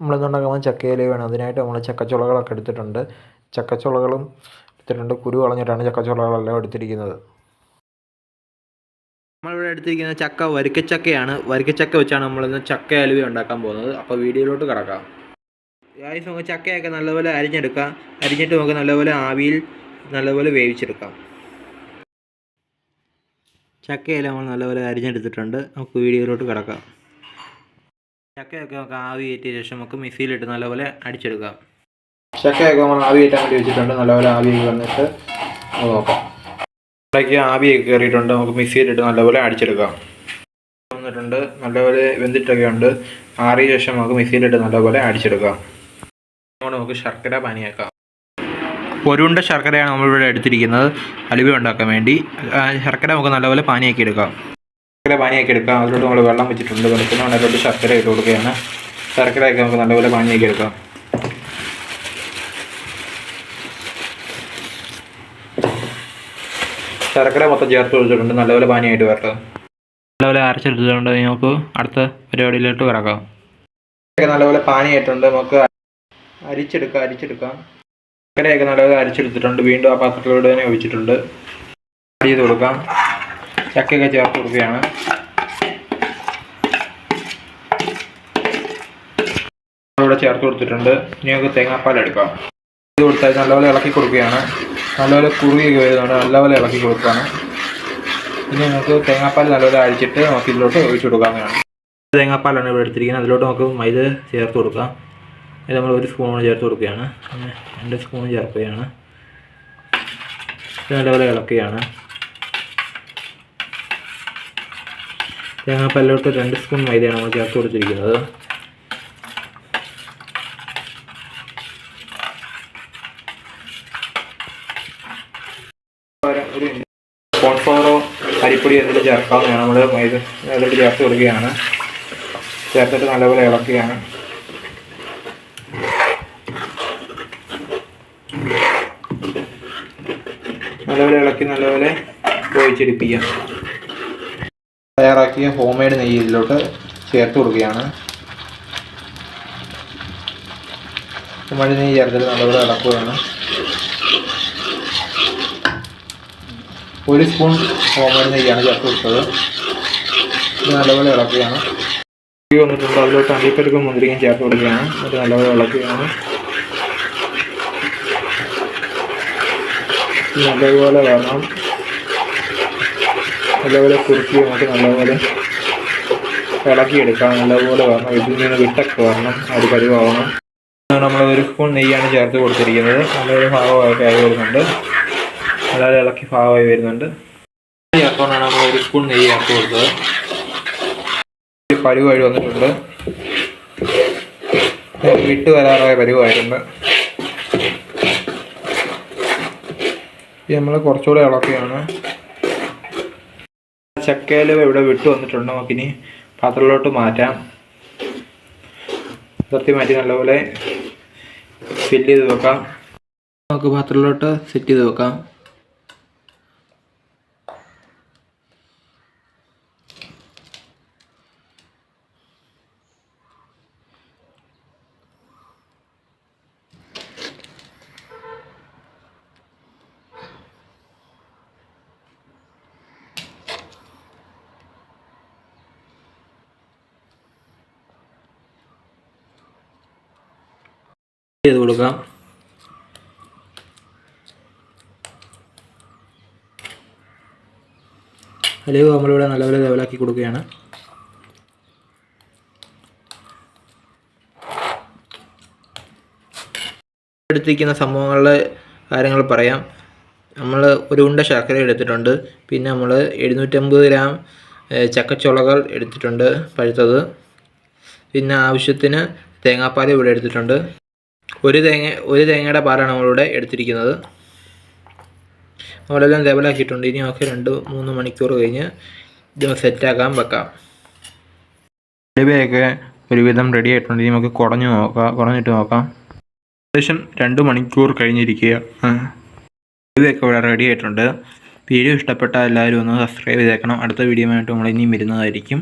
നമ്മളിന്നുണ്ടാക്കാൻ ചക്കയില വേണം. അതിനായിട്ട് നമ്മൾ ചക്കച്ചുളകളൊക്കെ എടുത്തിട്ടുണ്ട്. ചക്കച്ചുളകളും എടുത്തിട്ടുണ്ട്. കുരു കളഞ്ഞിട്ടാണ് ചക്കച്ചുളകളെല്ലാം എടുത്തിരിക്കുന്നത്. നമ്മളിവിടെ എടുത്തിരിക്കുന്നത് ചക്ക വരിക്കച്ചക്കയാണ്. വരിക്കച്ചക്ക വെച്ചാണ് നമ്മളിന്ന് ചക്ക അലുവ ഉണ്ടാക്കാൻ പോകുന്നത്. അപ്പോൾ വീഡിയോയിലോട്ട് കിടക്കാം. ഗായ്സ്, നമുക്ക് ചക്കയൊക്കെ നല്ലപോലെ അരിഞ്ഞെടുക്കാം. അരിഞ്ഞിട്ട് നമുക്ക് നല്ലപോലെ ആവിയിൽ നല്ലപോലെ വേവിച്ചെടുക്കാം. ചക്കയെല്ലാം നമ്മൾ നല്ലപോലെ അരിഞ്ഞെടുത്തിട്ടുണ്ട്. നമുക്ക് വീഡിയോയിലോട്ട് കിടക്കാം. ചക്കയൊക്കെ നമുക്ക് ആവി കയറ്റിയ ശേഷം നമുക്ക് മിക്സിയിലിട്ട് നല്ലപോലെ അടിച്ചെടുക്കാം. ചക്കയൊക്കെ നമ്മൾ ആവി കയറ്റാൻ വേണ്ടി വെച്ചിട്ടുണ്ട്. നല്ലപോലെ ആവി വന്നിട്ട് നോക്കാം. ചക്കയ്ക്ക് ആവിയൊക്കെ കയറിയിട്ടുണ്ട്. നമുക്ക് മിക്സിയിലിട്ട് നല്ലപോലെ അടിച്ചെടുക്കാം. വന്നിട്ടുണ്ട്, നല്ലപോലെ വെന്തിട്ടൊക്കെ ഉണ്ട്. ആറിയ ശേഷം നമുക്ക് മിക്സിയിലിട്ട് നല്ലപോലെ അടിച്ചെടുക്കാം. അതുകൊണ്ട് നമുക്ക് ശർക്കര പാനിയാക്കാം. ഒരുണ്ട ശർക്കരയാണ് നമ്മളിവിടെ എടുത്തിരിക്കുന്നത് അലുവ ഉണ്ടാക്കാൻ വേണ്ടി. ശർക്കര നമുക്ക് നല്ലപോലെ പാനിയാക്കി എടുക്കാം. പാനിയാക്കി എടുക്കാം. അതിലോട്ട് നമ്മൾ വെള്ളം വെച്ചിട്ടുണ്ട്. വെള്ളത്തിന് അതിലോട്ട് ശർക്കര ഇട്ട് കൊടുക്കുകയാണ്. ശർക്കരയൊക്കെ നമുക്ക് നല്ലപോലെ പാനിയാക്കി എടുക്കാം. ശർക്കര മൊത്തം ചേർത്ത് കൊടുത്തിട്ടുണ്ട്. നല്ലപോലെ പാനിയായിട്ട് വരട്ടെ. നല്ലപോലെ അരച്ചെടുത്തിട്ടുണ്ട്. നമുക്ക് അടുത്ത പരിപാടിയിലോട്ട് കിടക്കാം. നല്ലപോലെ പാനിയായിട്ടുണ്ട്. നമുക്ക് അരിച്ചെടുക്കാം. ശർക്കരയൊക്കെ നല്ലപോലെ അരിച്ചെടുത്തിട്ടുണ്ട്. വീണ്ടും ആ പാത്രത്തിലൂടെ തന്നെ ഒഴിച്ചിട്ടുണ്ട്. ആഡ് ചെയ്ത് കൊടുക്കാം. ചക്കയൊക്കെ ചേർത്ത് കൊടുക്കുകയാണ്. ഇവിടെ ചേർത്ത് കൊടുത്തിട്ടുണ്ട്. ഇനി നമുക്ക് തേങ്ങാപ്പാൽ എടുക്കാം. ഇത് കൊടുത്താൽ നല്ലപോലെ ഇളക്കി കൊടുക്കുകയാണ്. നല്ലപോലെ കുറുകിയൊക്കെ വരുന്നുണ്ട്. നല്ലപോലെ ഇളക്കി കൊടുക്കുകയാണ്. ഇനി നമുക്ക് തേങ്ങാപ്പാൽ നല്ലപോലെ അരിച്ചിട്ട് നമുക്ക് ഇതിലോട്ട് ഒഴിച്ചു കൊടുക്കാവുന്നതാണ്. തേങ്ങാപ്പാലാണ് ഇവിടെ എടുത്തിരിക്കുന്നത്. അതിലോട്ട് നമുക്ക് മൈദ ചേർത്ത് കൊടുക്കാം. ഇത് നമ്മൾ 1 സ്പൂൺ ചേർത്ത് കൊടുക്കുകയാണ്. 2 സ്പൂൺ ചേർക്കുകയാണ്. ഇത് നല്ലപോലെ ഇളക്കുകയാണ്. തേങ്ങാപ്പാലിലോട്ട് 2 സ്പൂൺ മൈദയാണ് നമ്മൾ ചേർത്ത് കൊടുത്തിരിക്കുന്നത്. ഒരു കോൺഫ്ലവറോ അരിപ്പൊടി എന്നിട്ട് ചേർക്കാവുന്നതാണ്. നമ്മൾ മൈദ അതിലോട്ട് ചേർത്ത് കൊടുക്കുകയാണ്. ചേർത്തിട്ട് നല്ലപോലെ ഇളക്കുകയാണ്. നല്ലപോലെ ഇളക്കി നല്ലപോലെ വേവിച്ചെടുപ്പിക്കാം. തയ്യാറാക്കിയ ഹോം മെയ്ഡ് നെയ്യ് ഇതിലോട്ട് ചേർത്ത് കൊടുക്കുകയാണ്. മഴ നെയ്യ് ചേർത്തിട്ട് നല്ലപോലെ ഇളക്കുകയാണ്. 1 സ്പൂൺ ഹോം മെയ്ഡ് നെയ്യാണ് ചേർത്ത് കൊടുത്തത്. ഇത് നല്ലപോലെ ഇളക്കുകയാണ്. വന്നിട്ടുണ്ട്. അതിലോട്ട് അണ്ടിപ്പരിപ്പും മുന്തിരിയും ചേർത്ത് കൊടുക്കുകയാണ്. അത് നല്ലപോലെ ഇളക്കുകയാണ്. നല്ലപോലെ വരണം. നല്ലപോലെ കുറുക്കി നമുക്ക് നല്ലപോലെ ഇളക്കിയെടുക്കാം. നല്ലപോലെ വരണം. ഇതിൽ നിന്ന് വിട്ടൊക്കെ വരണം. അത് പരിവാകണം. നമ്മൾ 1 സ്പൂൺ നെയ്യാണ് ചേർത്ത് കൊടുത്തിരിക്കുന്നത്. നല്ലൊരു ഭാഗമൊക്കെ ആയി വരുന്നുണ്ട്. നല്ലപോലെ ഇളക്കി ഭാഗമായി വരുന്നുണ്ട്. ചേർത്തുകൊണ്ടാണ് നമ്മൾ 1 സ്പൂൺ നെയ്യ് ചേർത്ത് കൊടുത്തത്. പരുവായി വന്നിട്ടുണ്ട്. വിട്ട് വരാറായ പരുവായിട്ടുണ്ട്. നമ്മൾ കുറച്ചുകൂടെ ഇളക്കുകയാണ്. ചക്കയില ഇവിടെ വിട്ട് വന്നിട്ടുണ്ട്. നമുക്കിനി പാത്രത്തിലോട്ട് മാറ്റാം. മാറ്റി നല്ലപോലെ ഫില്ല് ചെയ്ത് വെക്കാം. നമുക്ക് പാത്രത്തിലോട്ട് സെറ്റ് ചെയ്ത് വെക്കാം. ചെയ്ത് കൊടുക്കാം. അല്ലെങ്കിൽ നമ്മളിവിടെ നല്ലപോലെ ലെവലാക്കി കൊടുക്കുകയാണ്. എടുത്തിരിക്കുന്ന സംഭവങ്ങളുടെ കാര്യങ്ങൾ പറയാം. നമ്മൾ 1 ഉണ്ട ശർക്കര എടുത്തിട്ടുണ്ട്. പിന്നെ നമ്മൾ 750 ഗ്രാം ചക്കച്ചുളകൾ എടുത്തിട്ടുണ്ട്, പഴുത്തത്. പിന്നെ ആവശ്യത്തിന് തേങ്ങാപ്പാൽ ഇവിടെ എടുത്തിട്ടുണ്ട്. ഒരു തേങ്ങയുടെ പാലാണ് നമ്മളിവിടെ എടുത്തിരിക്കുന്നത്. നമ്മളെല്ലാം ലെവലാക്കിയിട്ടുണ്ട്. ഇനി നമുക്ക് 2-3 മണിക്കൂർ കഴിഞ്ഞ് ഇത് സെറ്റാക്കാൻ വെക്കാം. അലുവയൊക്കെ ഒരുവിധം റെഡി ആയിട്ടുണ്ട്. ഇനി നമുക്ക് കുടഞ്ഞിട്ട് നോക്കാം. ഏകദേശം 2 മണിക്കൂർ കഴിഞ്ഞിരിക്കുക. അലുവയൊക്കെ ഇവിടെ റെഡി ആയിട്ടുണ്ട്. വീഡിയോ ഇഷ്ടപ്പെട്ടാൽ എല്ലാവരും ഒന്ന് സബ്സ്ക്രൈബ് ചെയ്തേക്കണം. അടുത്ത വീഡിയോ ആയിട്ട് നമ്മൾ ഇനിയും വരുന്നതായിരിക്കും.